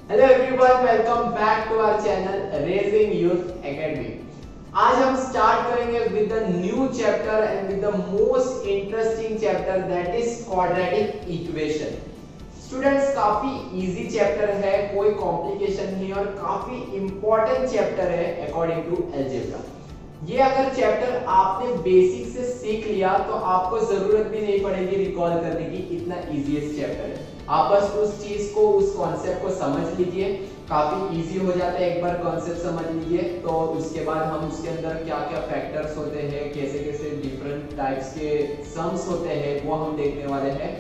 Hello everyone, welcome back to our channel raising youth academy. आज हम start करेंगे with the new chapter and with the most interesting chapter that is quadratic equation. Students, काफी easy chapter है, कोई complication नहीं और काफी important chapter है अकॉर्डिंग टू अलजेब्रा। ये अगर चैप्टर आपने बेसिक से सीख लिया तो आपको जरूरत भी नहीं पड़ेगी रिकॉल करने की, इतना इजीएस्ट चैप्टर है। आप बस उस चीज को, उस कॉन्सेप्ट को समझ लीजिए, काफी इजी हो जाता है। एक बार कॉन्सेप्ट समझ लीजिए तो उसके बाद हम उसके अंदर क्या क्या फैक्टर्स होते हैं, कैसे कैसे डिफरेंट टाइप्स के सम्स होते हैं, वो हम देखने वाले हैं।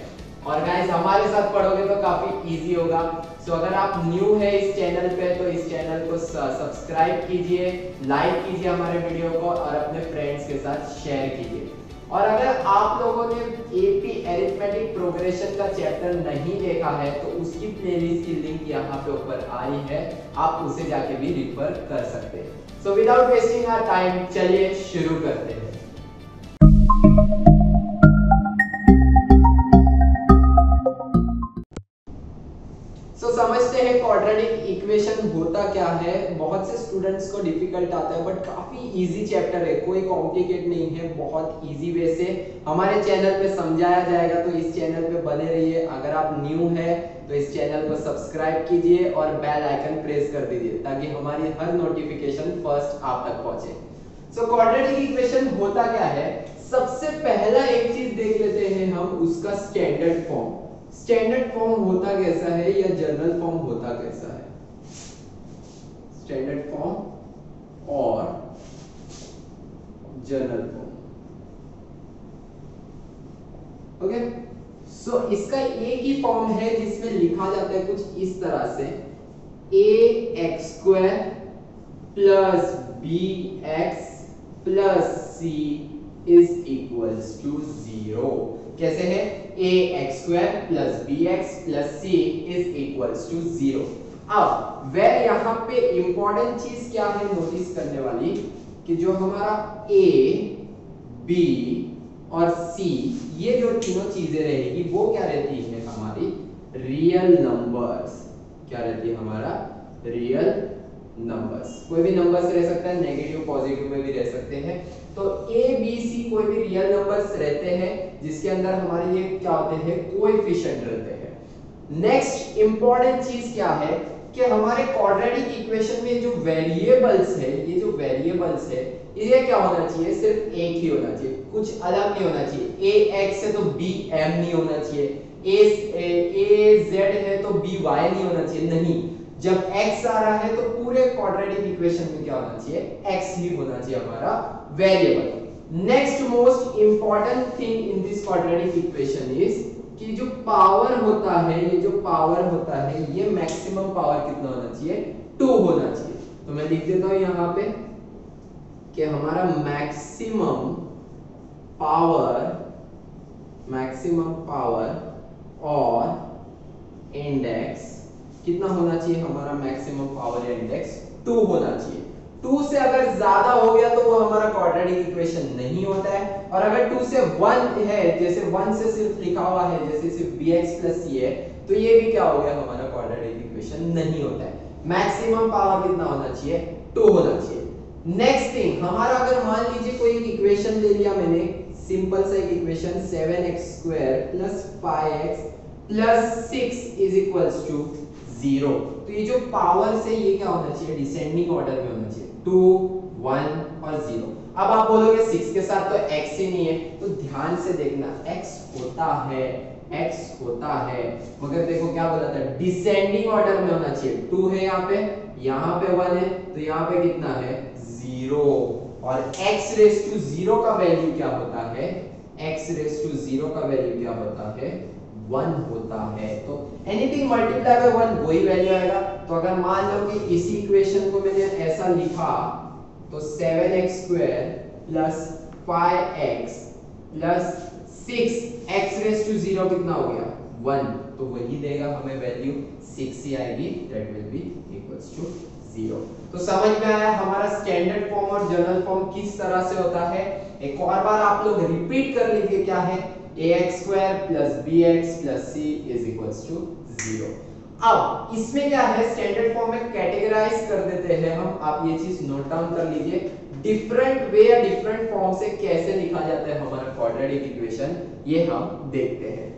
और गाइस, हमारे साथ पढ़ोगे तो काफी इजी होगा। सो अगर आप न्यू है इस चैनल पे तो इस चैनल को सब्सक्राइब कीजिए, लाइक कीजिए हमारे वीडियो को और अपने फ्रेंड्स के साथ शेयर कीजिए। और अगर आप लोगों ने एपी अरिथमेटिक प्रोग्रेशन का चैप्टर नहीं देखा है तो उसकी प्लेलिस्ट की लिंक यहाँ पे ऊपर आई है, आप उसे जाके भी रिफर कर सकते हैं। So without wasting our time, चलिए शुरू करते हैं। समझते हैं क्वाड्रेटिक इक्वेशन होता क्या है। बहुत से स्टूडेंट्स को डिफिकल्ट आता है बट काफी इजी चैप्टर है, कोई कॉम्प्लिकेट नहीं है, बहुत इजी वे से हमारे चैनल पे समझाया जाएगा। तो इस चैनल पे बने रहिए। अगर आप न्यू है तो इस चैनल को सब्सक्राइब कीजिए और बेल आइकन प्रेस कर दीजिए ताकि हमारी हर नोटिफिकेशन फर्स्ट आप तक पहुंचे। सो क्वाड्रेटिक इक्वेशन होता क्या है, सबसे पहला एक चीज देख लेते हैं हम, उसका स्टैंडर्ड फॉर्म। स्टैंडर्ड फॉर्म होता कैसा है या जनरल फॉर्म होता कैसा है? स्टैंडर्ड फॉर्म और जनरल फॉर्म। ओके, सो इसका एक ही फॉर्म है जिसमें लिखा जाता है कुछ इस तरह से, ax² plus bx plus c is equals to 0। कैसे है? ax² plus bx plus c is equals to 0। अब वेर यहाँ पे इंपॉर्टेंट चीज क्या है नोटिस करने वाली, कि जो हमारा a, b और c, ये जो तीनों चीजें रहेगी वो क्या रहती है? हमारी रियल नंबर्स। क्या रहती है? हमारा रियल नंबर्स। कोई भी नंबर्स रह सकता है, नेगेटिव पॉजिटिव में भी रह सकते हैं। तो a b c कोई भी रियल नंबर्स रहते हैं जिसके अंदर हमारे ये क्या होते हैं? कोएफिशिएंट रहते हैं। नेक्स्ट इंपॉर्टेंट चीज क्या है कि हमारे क्वाड्रेटिक इक्वेशन में जो वेरिएबल्स है, ये जो वेरिएबल्स है, ये क्या होना चाहिए? सिर्फ एक ही होना चाहिए, कुछ अलग नहीं होना चाहिए। ax है तो bm नहीं होना चाहिए, az है तो by नहीं होना चाहिए। नहीं, जब x आ रहा है तो पूरे क्वाड्रेटिक इक्वेशन में क्या होना चाहिए? x ही होना चाहिए हमारा variable. Next most important thing in this quadratic equation is कि जो पावर होता है, ये जो पावर होता है, ये मैक्सिमम पावर कितना होना चाहिए? 2 होना चाहिए। तो मैं लिख देता हूं यहां पे कि हमारा मैक्सिमम पावर और इंडेक्स कितना होना चाहिए? हमारा मैक्सिमम पावर इंडेक्स 2 होना चाहिए। 2 से अगर ज्यादा हो गया तो वो हमारा क्वाड्रेटिक इक्वेशन नहीं होता है। और अगर 2 से 1 है, जैसे 1 से सिर्फ लिखा हुआ है, जैसे सिर्फ bx प्लस c है, तो ये भी क्या हो गया? हमारा क्वाड्रेटिक इक्वेशन नहीं होता है। मैक्सिमम पावर कितना होना चाहिए? 2 होना चाहिए। नेक्स्ट थिंग, हमारा अगर मान लीजिए कोई एक इक्वेशन ले लिया मैंने, सिंपल सा एक equation, 7x² plus 5x plus 6 is equals to 0। तो ये जो पावर से ये क्या होना चाहिए? डिसेंडिंग ऑर्डर में होना चाहिए, 2 1 और 0। अब आप बोलोगे 6 के साथ तो x ही नहीं है, तो ध्यान से देखना, x होता है, मगर देखो क्या बोला था? डिसेंडिंग ऑर्डर में होना चाहिए। 2 है यहाँ पे 1 है, तो यहाँ पे कितना है? 0। और x रेस टू 0 का वैल्यू क्या होता है? x रेस टू 0 का वैल्यू क्या होता है? 1 होता है। तो एनीथिंग मल्टीप्लाई बाय 1 वही वैल्यू आएगा। तो अगर मान लो कि इसी इक्वेशन को मैंने ऐसा लिखा तो 7x² plus 5x plus 6x raise to 0 कितना हो गया? 1। तो वही देगा हमें वैल्यू, 6 ही आएगी, that will be equals to 0। तो समझ में आया हमारा स्टैंडर्ड फॉर्म और जनरल फॉर्म किस तरह से होता है। एक और बार आप लोग रिपीट कर लीजिए, क्या है? ax² plus bx plus c is equals to 0। अब इसमें क्या है, स्टैंडर्ड फॉर्म में कैटेगराइज कर देते हैं हम, आप ये चीज नोट डाउन कर लीजिए। डिफरेंट वे या डिफरेंट फॉर्म से कैसे लिखा जाता है हमारा क्वाड्रेटिक इक्वेशन, ये हम देखते हैं।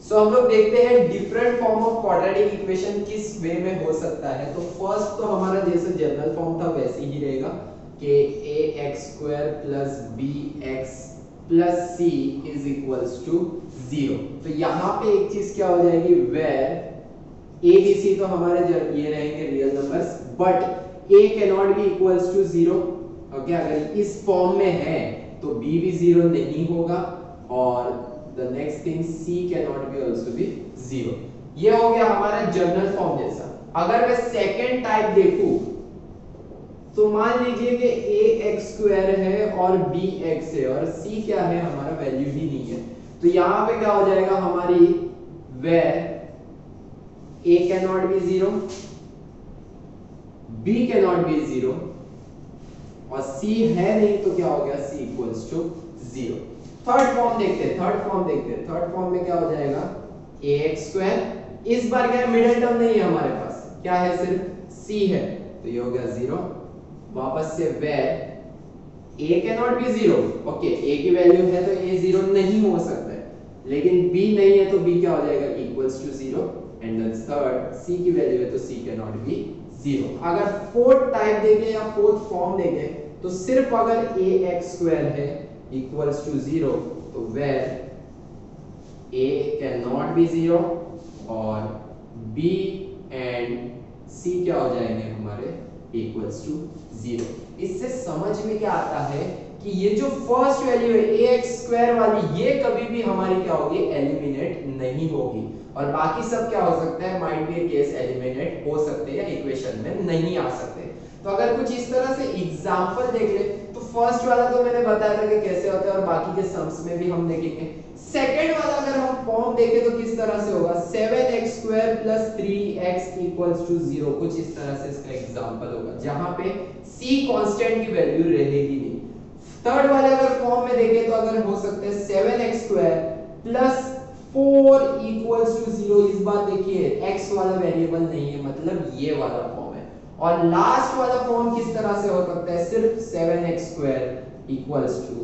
सो हम लोग देखते हैं different form of quadratic equation किस वे में हो सकता है। तो फर्स्ट तो हमारा जैसे जनरल फॉर्म था वैसे ही रहेगा कि ax² plus bx plus c is equals to 0। तो यहाँ पे एक चीज क्या हो जाएगी, वेयर a b c तो हमारे ये रहेंगे real numbers, but a cannot be equals to 0। Okay, अगर इस फॉर्म में है तो b भी 0 नहीं होगा, और the next thing c cannot be also be 0। ये हो गया हमारा जनरल फॉर्म जैसा। अगर मैं सेकंड टाइप देखूं तो मान लीजिए कि ax² है और bx है और c क्या है, हमारा वैल्यू ही नहीं है। तो यहां पे क्या हो जाएगा हमारी, where a cannot be 0, b cannot be 0 और c है नहीं, तो क्या हो गया, c equals to 0। Third form देखते हैं, थर्ड फॉर्म में क्या हो जाएगा, ax², इस बार क्या मिडिल टर्म नहीं है हमारे पास, क्या है, सिर्फ c है, तो ये हो गया 0। वापस से where a cannot be 0, okay, a की वैल्यू है तो a 0 नहीं हो सकता है, लेकिन b नहीं है तो b क्या हो जाएगा, equals to 0। And then third c की वैल्यू है तो c cannot be 0। अगर फोर्थ टाइप देखें या फोर्थ फॉर्म देखें तो सिर्फ अगर ax² है equals to 0, तो where a cannot be 0 और b and c क्या हो जाएंगे हमारे, equals to 0। इससे समझ में क्या आता है कि ये जो फर्स्ट वैल्यू है ax² वाली, ये कभी भी हमारी क्या होगी, एलिमिनेट नहीं होगी, और बाकी सब क्या हो सकता है, माइट बी केस एलिमिनेट हो सकते हैं या इक्वेशन में नहीं आ सकते। तो अगर कुछ इस तरह से एग्जांपल देख ले, तो फर्स्ट वाला तो मैंने बताया था कि कैसे होता है और बाकी के सम्स में भी हम देखेंगे। सेकंड वाला अगर हम फॉर्म देखें तो किस तरह से होगा, 7x² plus 3x equals to 0, कुछ इस तरह से इसका एग्जांपल होगा, जहां पे c कांस्टेंट की वैल्यू रहेगी नहीं। थर्ड वाले अगर फॉर्म में देखें तो अगर हो सकते हैं 7x² प्लस 4 इक्वल्स टू 0, इस बार देखिए x वाला वेरिएबल नहीं है, मतलब ये वाला फॉर्म है। और लास्ट वाला फॉर्म किस तरह से हो सकता है, सिर्फ 7x² इक्वल्स टू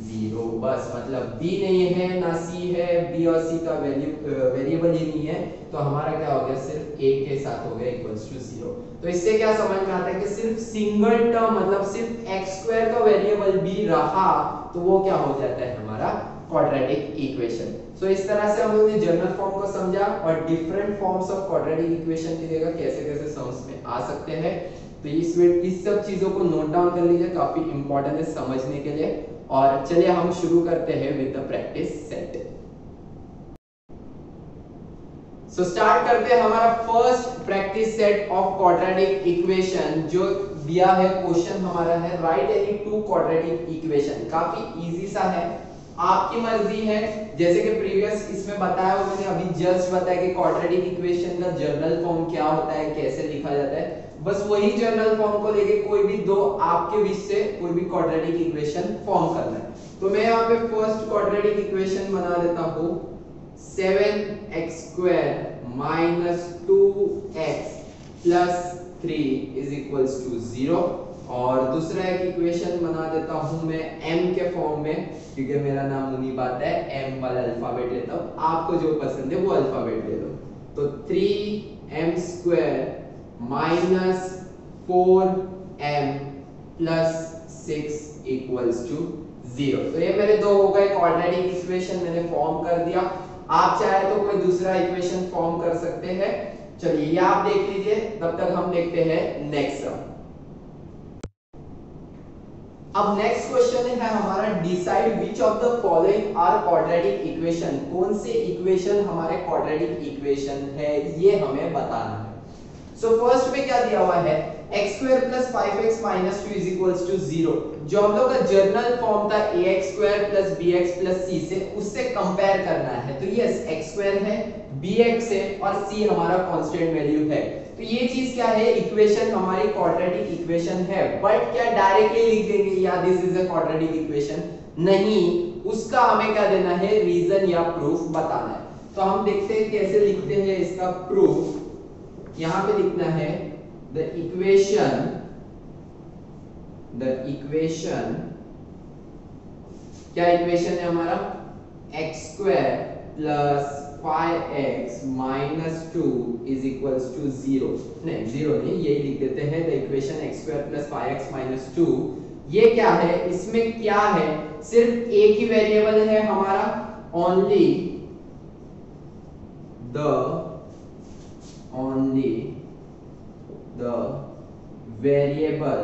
0, बस, मतलब b नहीं है ना c है, b और c का वेरिएबल ही नहीं है, तो हमारा क्या हो गया, सिर्फ a के साथ हो गया इक्वल्स टू 0। तो इससे क्या समझ में आता है कि सिर्फ सिंगल टर्म, मतलब सिर्फ x² का वेरिएबल भी रहा तो वो क्या हो जाता है हमारा क्वाड्रेटिक इक्वेशन। सो इस तरह से हम लोगों ने जनरल फॉर्म को समझा और different forms of quadratic equation की जगह कैसे कैसे सम्स में आ सकते हैं। तो इस सब चीजों को नोट डाउन कर लीजिए, काफी इंपॉर्टेंट है समझने के लिए। और चलिए हम शुरू करते हैं with the practice set. So start करते हैं हमारा first practice set of quadratic equation. जो दिया है क्वेश्चन हमारा है, right any two quadratic equation. काफी इजी सा है, आपकी मर्जी है। जैसे कि प्रीवियस इसमें बताया हुआ, मैंने अभी जस्ट बताया कि क्वाड्रेटिक इक्वेशन का जनरल फॉर्म क्या होता है, कैसे लिखा जाता है, बस वही जनरल फॉर्म को लेके कोई भी दो आपके विश से कोई भी क्वाड्रेटिक इक्वेशन फॉर्म करना है। तो मैं यहाँ पे फर्स्ट क्वाड्रेटिक इक्वेशन बना देता हूँ, 7x² minus 2x plus 3 is equals to 0। और दूसरा एक इक्वेशन बना देता हूं मैं m के फॉर्म में, क्योंकि मेरा नाम मुनीब आता है, m वाला अल्फाबेट लेता हूं, आपको जो पसंद है वो अल्फाबेट ले लो। तो 3m² minus 4m plus 6 equals to 0। तो ये मेरे दो हो गए क्वाड्रेटिक इक्वेशन, मैंने फॉर्म कर दिया। आप चाहे तो कोई दूसरा इक्वेशन फॉर्म कर सकते हैं। चलिए ये आप देख लीजिए, तब तक हम देखते हैं नेक्स्ट सम। अब नेक्स्ट क्वेश्चन है हमारा, decide which of the following are quadratic equation. कौन से इक्वेशन हमारे क्वाड्रेटिक इक्वेशन है, ये हमें बताना है। सो फर्स्ट में क्या दिया हुआ है, x² plus 5x minus 2 is equals to 0। जो हम लोग का जर्नल फॉर्म था ax² plus bx plus c से, उससे कंपेयर करना है। तो यस, x² है, bx है और c हमारा कांस्टेंट वैल्यू है। तो ये चीज क्या है, इक्वेशन हमारी क्वाड्रेटिक इक्वेशन है। बट क्या डायरेक्टली लिख देंगे या this is a quadratic equation, नहीं, उसका हमें क्या देना है, रीजन या प्रूफ बताना है। तो हम देखते हैं कैसे लिखते हैं इसका प्रूफ। यहां पे लिखना है द इक्वेशन क्या इक्वेशन है हमारा, x square plus 5x minus 2 is equals to 0। नहीं, 0 नहीं, यही लिख देते हैं the equation x square plus 5x minus 2। ये क्या है, इसमें क्या है, सिर्फ एक ही वेरिएबल है हमारा, only the variable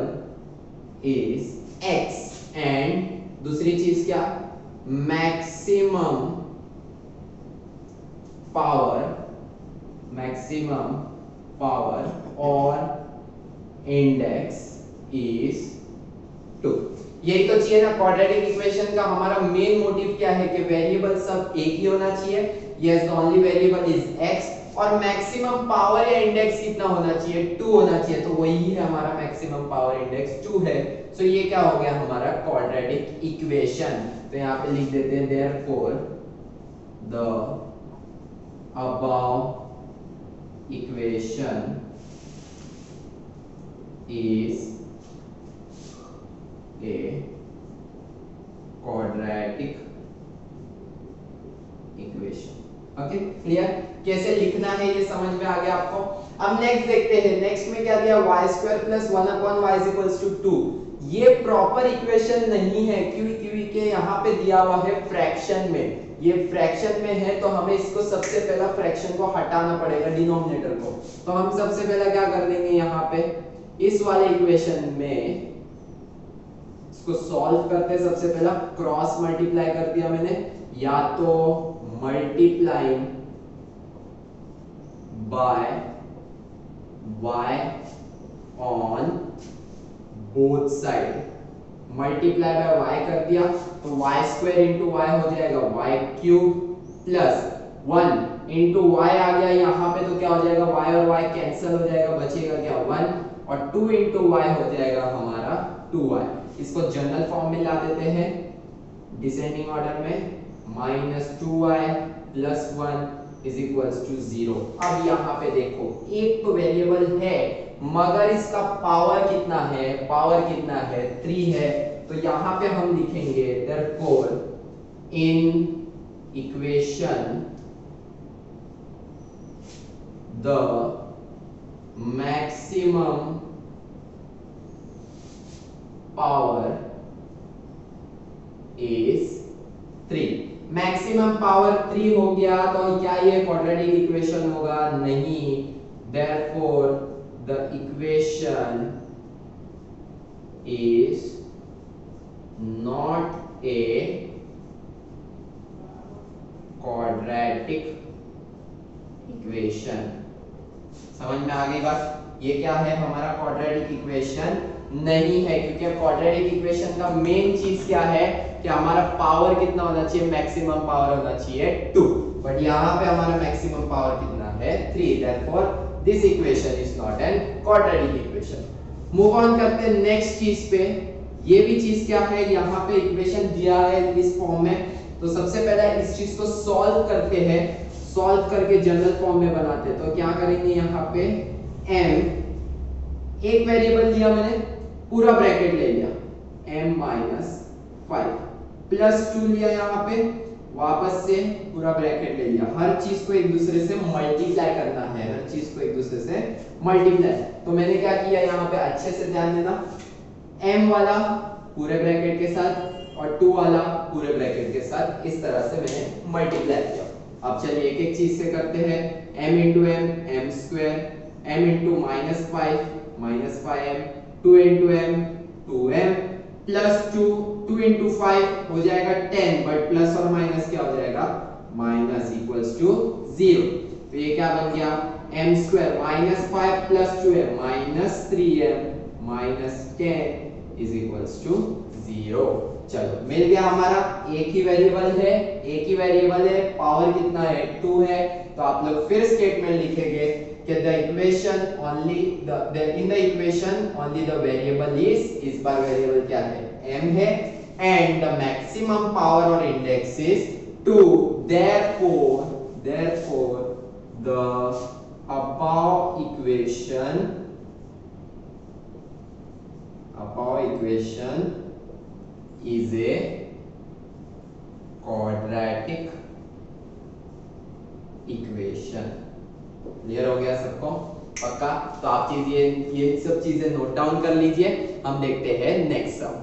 is x and दूसरी चीज क्या, मैक्सिमम पावर और इंडेक्स इज 2। यही तो चाहिए ना क्वाड्रेटिक इक्वेशन का। हमारा मेन मोटिव क्या है कि वेरिएबल सब एक ही होना चाहिए, yes the only variable is x, और मैक्सिमम पावर या इंडेक्स कितना होना चाहिए, 2 होना चाहिए। तो वही है हमारा मैक्सिमम पावर इंडेक्स 2 है। सो ये क्या हो गया हमारा क्वाड्रेटिक इक्वेशन। तो यहाँ पे लिख देते हैं therefore the above equation is a quadratic equation। Okay, clear, कैसे लिखना है ये समझ में आ गया आपको। अब नेक्स्ट देखते हैं, नेक्स्ट में क्या दिया, y square plus 1 upon y is equals to 2। ये प्रॉपर इक्वेशन नहीं है क्योंकि यहाँ पे दिया हुआ है फ्रैक्शन में, ये फ्रैक्शन में है, तो हमें इसको सबसे पहला फ्रैक्शन को हटाना पड़ेगा, डिनोमिनेटर को। तो हम सबसे पहला क्या कर देंगे, यहाँ पे इस वाले इक्वेशन में इसको सॉल्व करते, सबसे पहला क्रॉस मल्टीप्लाई कर दिया मैंने, या तो multiplying by y on both side, multiply by y कर दिया तो y स्क्वायर इंटू y हो जाएगा y cube plus 1 into y आ गया यहाँ पे, तो क्या हो जाएगा, y और y कैंसिल हो जाएगा, बचेगा क्या 1, और 2 इंटू y हो जाएगा हमारा 2y। इसको जनरल फॉर्म में ला देते हैं डिसेंडिंग ऑर्डर में, minus 2y plus 1 is equals to 0। अब यहाँ पे देखो एक तो वेरिएबल है मगर इसका पावर कितना है, पावर कितना है 3 है। तो यहाँ पे हम लिखेंगे therefore in equation the maximum power is 3। Maximum power 3 हो गया तो क्या ये क्वाड्रेटिक इक्वेशन होगा, नहीं, therefore the equation is not a quadratic equation। समझ में आ गई बात, ये क्या है हमारा क्वाड्रेटिक इक्वेशन नहीं है, क्योंकि क्वाड्रेटिक इक्वेशन का मेन चीज क्या है कि हमारा पावर कितना होना चाहिए, मैक्सिमम पावर होना चाहिए 2, बट यहाँ पे हमारा मैक्सिमम पावर कितना है 3, therefore this equation is not an quadratic equation। Move on करते हैं नेक्स्ट चीज पे। ये भी चीज क्या है, यहाँ पे इक्वेशन दिया है इस फॉर्म में, तो सबसे पहले इस चीज को सॉल्व करते हैं, सॉल्व करके जनरल फॉर्म में बनाते हैं। तो क्या करेंगे, यहाँ पे m एक वेरिएबल लिया मैंने, पूरा ब्रैकेट ले लिया, m माइनस 5 प्लस 2 लिया, यहाँ पे वापस से पूरा ब्रैकेट ले लिया। हर चीज को एक दूसरे से मल्टीप्लाई करना है, हर चीज को एक दूसरे से मल्टीप्लाई। तो मैंने क्या किया, यहाँ पे अच्छे से ध्यान देना, m वाला पूरे ब्रैकेट के साथ और 2 वाला पूरे ब्रैकेट के साथ, इस तरह से मैंने मल्टीप्लाई किया। अब चलिए एक एक चीज से करते हैं, m into m m square, m into minus 5 minus 5m, 2 into m 2m plus 2 into 5 हो जाएगा 10, बट प्लस और माइनस क्या हो जाएगा, माइनस इक्वल्स टू 0। तो ये क्या बन गया, m square minus 5 plus 2m minus 3m minus 10 is equals to 0। चलो मिल गया हमारा, एक ही वेरिएबल है, एक ही वेरिएबल है, पावर कितना है 2 है। तो आप लोग फिर स्टेटमेंट लिखेंगे कि the equation only in the equation only the variable is, इस बार वेरिएबल क्या है m है, and the maximum power or index is 2. Therefore the above equation is a quadratic equation. Clear हो गया सबको? पक्का? तो आप ये सब चीजें नोट डाउन कर लीजिए। हम देखते हैं नेक्स्ट सम।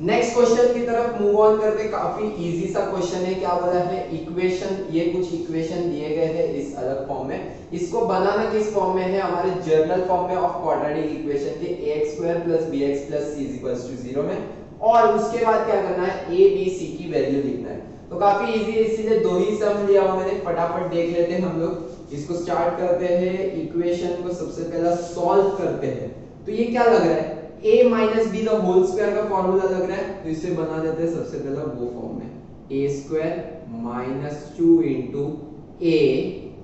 नेक्स्ट क्वेश्चन की तरफ मूव ऑन करते। काफी इजी सा क्वेश्चन है। क्या बोला है? इक्वेशन, ये कुछ इक्वेशन दिए गए हैं इस अलग फॉर्म में। इसको बनाना किस फॉर्म में है? हमारे जर्नल फॉर्म में ऑफ क्वाड्रेटिक इक्वेशन के ax² + bx + c = 0 में। और उसके बाद क्या करना है? a b c की वैल्यू लिखना है। तो काफी इजी है, इसीलिए दो ही सम लिया हुआ मैंने। फटाफट देख लेते हैं हम लोग। इसको स्टार्ट करते हैं। इक्वेशन को सबसे पहला सॉल्व करते हैं। तो ये क्या लग रहा है? a - b the whole square का फार्मूला लग रहा है। तो इसे बना देते हैं सबसे पहला वो फॉर्म में। a² - 2 into a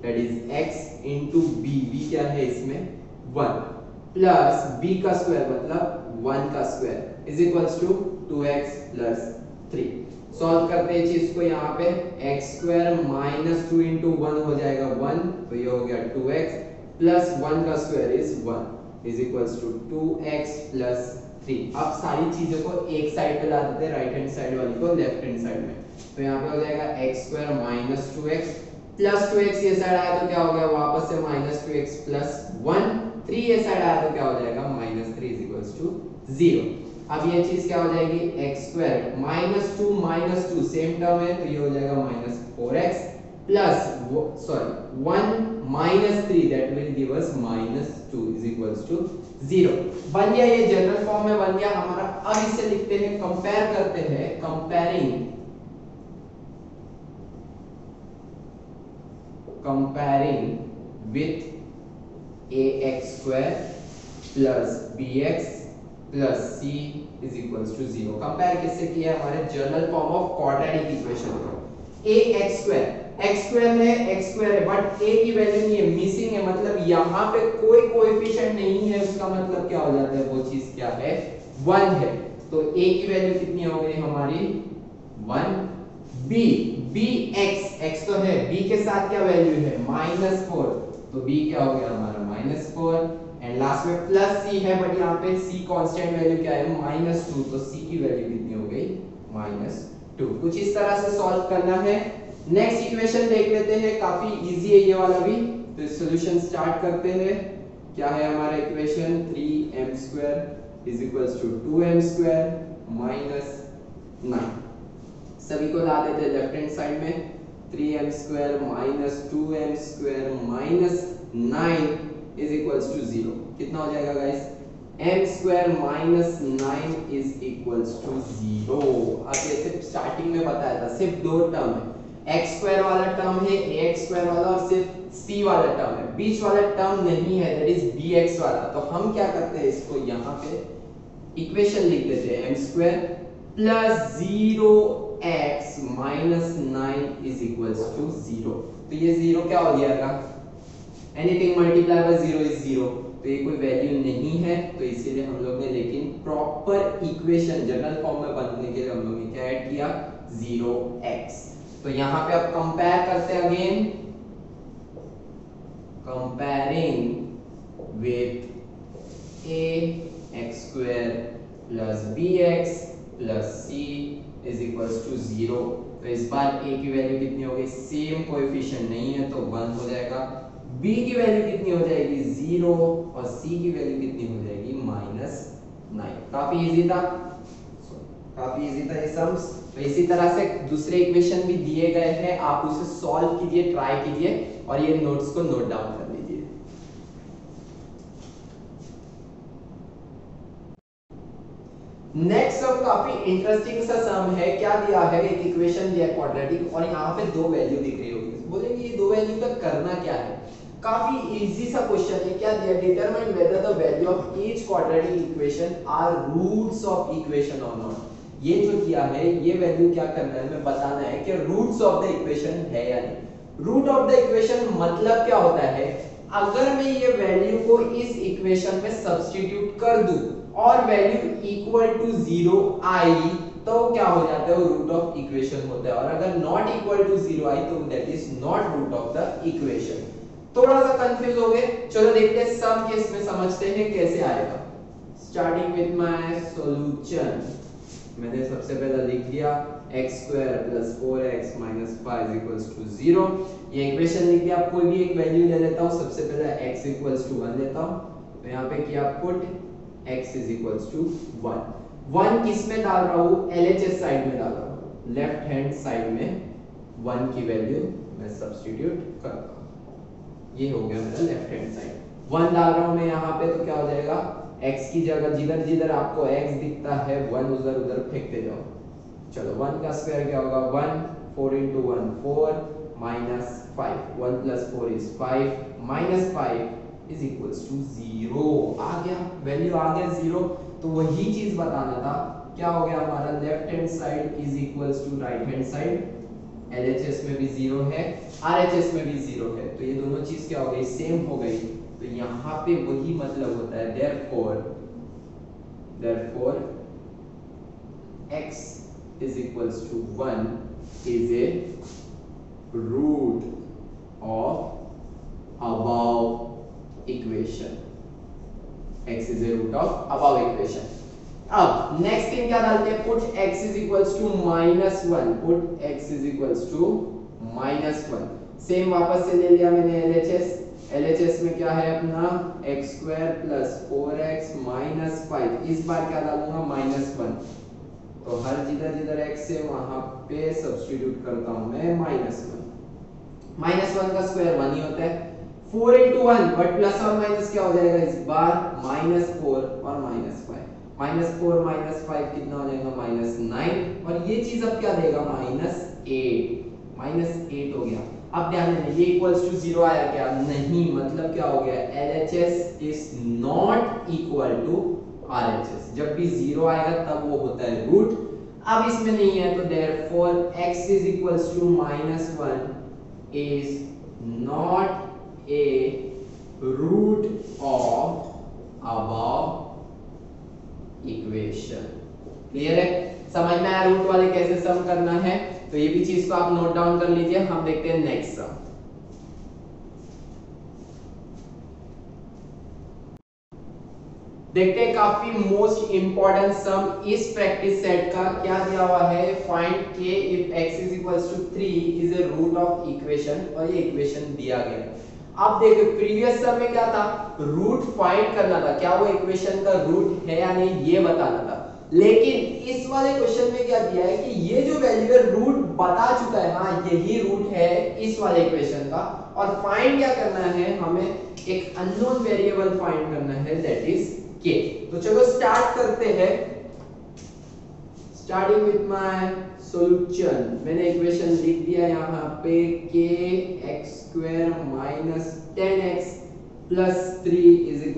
that is x into b। b क्या है इसमें? 1 प्लस b का स्क्वायर मतलब 1 का square is equals to 2x plus 3। Solve करते हैं चीज को। यहाँ पे x² - 2 into 1 हो जाएगा 1, तो ये हो गया 2x प्लस 1 का square is 1 is equals to 2x plus 3। अब सारी चीजों को एक साइड पे ला देते हैं, राइट हैंड साइड वाली को लेफ्ट हैंड साइड में। तो यहाँ पे हो जाएगा x² - 2x प्लस 2x ये साइड आया तो क्या हो गया? वापस से -2x प्लस 1। 3 ये साइड आया तो क्या हो जाएगा? -3 इज इक्वल्स टू 0। अब ये चीज क्या हो जाएगी? x² - 2 सेम टर्म है, तो ये हो जाएगा -4x plus 1 - 3 that will give us -2 is equals to 0। बन गया, ये जनरल फॉर्म में बन गया हमारा। अब इसे लिखते हैं, कंपेयर करते हैं। Comparing with ax² plus bx plus c is equals to 0। Compare किससे किया? हमारे general form of quadratic equation को। ax² x² है, बट a की वैल्यू नहीं है, मिसिंग है। मतलब यहाँ पे कोई कोएफिशिएंट नहीं है। उसका मतलब क्या हो जाता है? वो चीज क्या है? 1 है। तो a की वैल्यू कितनी हो गई हमारी? 1। x तो है, b के साथ क्या वैल्यू है? -4, तो b क्या हो गया हमारा? -4। एंड लास्ट में प्लस c है, बट यहाँ पे c कांस्टेंट वैल्यू क्या है? -2, तो c की वैल्यू कितनी हो गई? -2। कुछ इस तरह से सॉल्व करना है। नेक्स्ट इक्वेशन देख लेते हैं। काफी इजी है ये वाला भी। तो सॉल्यूशन स्टार्ट करते हैं। क्या है हमारा equation? 3m² is equals to 2m² - 9। सभी को ला देते हैं लेफ्ट हैंड साइड में। 3m² - 2m² - 9 is equals to 0। कितना हो जाएगा guys? m² - 9 is equals to 0। अब ये सिर्फ स्टार्टिंग में बताया था, सिर्फ दो टर्म है। x² वाला टर्म है, ax² वाला, और सिर्फ c वाला टर्म है। बीच वाला टर्म नहीं है, दैट इज bx वाला। तो हम क्या करते हैं? इसको यहाँ पे इक्वेशन लिख देते हैं। m² plus 0x - 9 is equals to 0। तो ये 0 क्या हो जाएगा? Anything multiply by 0 is 0। तो ये कोई वैल्यू नहीं है, तो इसीलिए हम लोग ने, लेकिन प्रॉपर इक्वेशन जनरल फॉर्म में बनने के लिए हम लोग ने क्या ऐड किया? 0x। तो यहाँ पे अब कंपेयर करते हैं again. Comparing with ax² plus bx plus c is equals to 0। तो इस बार a की वैल्यू कितनी हो गई? सेम कोएफिशिएंट नहीं है, तो 1 हो जाएगा। b की वैल्यू कितनी हो जाएगी? 0। और c की वैल्यू कितनी हो जाएगी? -9। काफी इजी था, ये सम्स। तो इसी तरह से दूसरे इक्वेशन भी दिए गए हैं, आप उसे सॉल्व कीजिए, ट्राई कीजिए, और ये नोट्स को नोट डाउन कर लीजिए। नेक्स्ट सम काफी इंटरेस्टिंग सा सम है। क्या दिया है? एक इक्वेशन दिया है क्वाड्रेटिक, और यहाँ पे दो वैल्यू दिख रही होगी। बोलेंगे ये दो वैल्यू का करना क्या है? काफी इजी सा क्वेश्चन है। क्या दिया? Determine whether the value of each quadratic equation are roots of equation और नॉट। ये जो दिया है, ये वैल्यू क्या करना है? हमें बताना है कि रूट्स ऑफ द इक्वेशन है या नहीं। रूट ऑफ द इक्वेशन मतलब क्या होता है? अगर मैं ये वैल्यू को इस इक्वेशन में सब्स्टिट्यूट कर दूं और वैल्यू इक्वल टू 0 आई तो क्या हो जाता है, वो रूट ऑफ इक्वेशन होता है, और अगर नॉट इक्वल टू 0 आई तो that is not root of the equation. थोड़ा सा कंफ्यूज हो गए, चलो देखते हैं सम केस में समझते हैं कैसे आएगा। स्टार्टिंग विद माय सॉल्यूशन, मैंने सबसे पहले लिख दिया x² + 4x - 5 = 0। ये इक्वेशन लिख दिया। कोई भी एक वैल्यू ले लेता हूं, सबसे पहले x = 1 लेता हूं, तो यहां पे किया पुट x = 1। 1 किस में डाल रहा हूं, LHS साइड में डाल रहा हूं, लेफ्ट हैंड साइड में 1 की वैल्यू मैं सब्स्टिट्यूट करता हूं। ये हो गया मेरा लेफ्ट हैंड साइड। 1 डाल रहा हूं मैं यहां पे, तो क्या हो जाएगा, x की जगह जिधर जिधर आपको x दिखता है 1 उधर उधर फेंकते जाओ। चलो 1 का स्क्वायर क्या होगा, 1, 4 × 1 4 - 5, 1 + 4 is 5 - 5 = 0। आ गया, वैल्यू आ गया 0। तो वही चीज बताना था, क्या हो गया हमारा, left hand side = right hand side. LHS में भी 0 है, RHS में भी 0 है, तो ये दोनों चीज क्या हो गई, सेम हो गई। तो यहां पे वही मतलब होता है, therefore x = 1 is a root of above equation। x is a root of above equation। अब नेक्स्ट थिंग क्या डालते हैं, put x = -1, put x = -1। Same वापस से ले लिया मैंने LHS में क्या है अपना x² + 4x - 5। इस बार क्या डालूंगा, -1, तो हर जिधर x है वहां पे सब्स्टिट्यूट करता हूं मैं -1। -1 का स्क्वायर 1 ही होता है। 4 × 1 बट प्लस और माइनस क्या हो जाएगा इस बार, -4 और -5। -4 - 5 कितना हो जाएगा, -9, और ये चीज अब क्या देगा, -8 हो गया। अब ध्यान देना, ये = 0 आया क्या, नहीं, मतलब क्या हो गया, LHS is not equal to RHS। जब भी 0 आएगा तब वो होता है रूट। अब इसमें नहीं है, तो therefore x = -1 is not a root of above equation. Clear है, समझ में आया रूट वाले कैसे सम करना है, तो ये भी चीज को आप नोट डाउन कर लीजिए। हम देखते हैं नेक्स्ट सम। देखते हैं काफी मोस्ट इंपॉर्टेंट सम इस प्रैक्टिस सेट का। क्या दिया हुआ है, find k if x = 3 is a root of equation, और ये इक्वेशन दिया गया है। अब देखो प्रीवियस सम में क्या था, रूट फाइंड करना था, क्या वो इक्वेशन का रूट है या नहीं ये बताना था। लेकिन इस वाले क्वेश्चन में क्या दिया है कि ये जो वैल्यू है रूट बता चुका है, हाँ यही रूट है इस वाले इक्वेशन का, और फाइंड क्या करना है, हमें एक अननोन वेरिएबल फाइंड करना है, दैट इज k। तो चलो स्टार्ट करते हैं। स्टार्टिंग विद माय सॉल्यूशन, मैंने इक्वेशन लिख दिया यहाँ पे, kx² - 10x + 3 =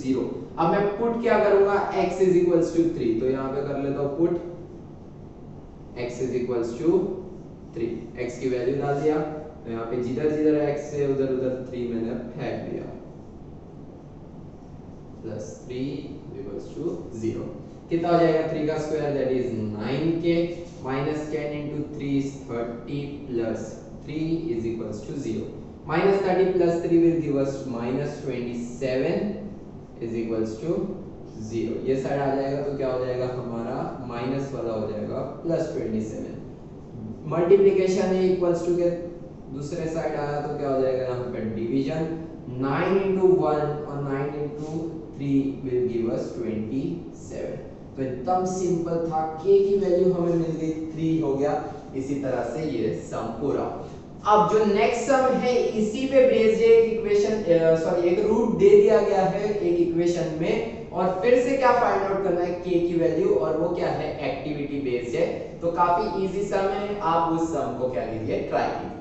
0। अब मैं पुट क्या करूंगा, x = 3, तो यहाँ पे कर लेता हूँ पुट x = 3, x की वैल्यू डाल दिया, तो यहाँ पे जिधर जिधर x है उधर उधर 3 मैंने फेंक दिया, +3 = 0। कितना हो जाएगा, 3 का square that is 9k, -10 × 3 is 30 + 3 = 0। -30 + 3 will give us -27 = 0। ये साइड आ जाएगा तो क्या हो जाएगा हमारा, माइनस वाला हो जाएगा +27। मल्टीप्लिकेशन है इक्वल्स टू के दूसरे साइड आया तो क्या हो जाएगा यहाँ पे डिवीजन। 9 × 1 और 9 × 3 will give us 27। तो एकदम सिंपल था, k की वैल्यू हमें मिल गई 3 हो गया। इसी तरह से ये सम पूरा। अब जो नेक्स्ट सम है इसी पे बेस्ड एक इक्वेशन एक रूट दे दिया गया है एक इक्वेशन में, और फिर से क्या फाइंड आउट करना है k की वैल्यू, और वो क्या है एक्टिविटी बेस्ड है। तो काफी इजी सम है, आप उस सम को क्या कीजिए ट्राई कीजिए।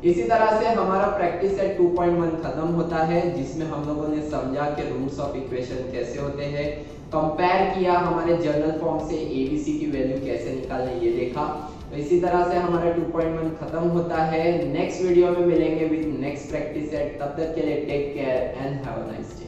इसी तरह से हमारा प्रैक्टिस सेट 2.1 खत्म होता है, जिसमें हम लोगों ने समझा कि रूट्स ऑफ इक्वेशन कैसे होते हैं, कंपेयर किया हमारे जनरल फॉर्म से एबीसी की वैल्यू कैसे निकालना ये देखा, तो इसी तरह से हमारा 2.1 खत्म होता है। नेक्स्ट वीडियो में मिलेंगे विद नेक्स्ट प्रैक्टिस सेट। तब तक के लिए take care and have a nice day.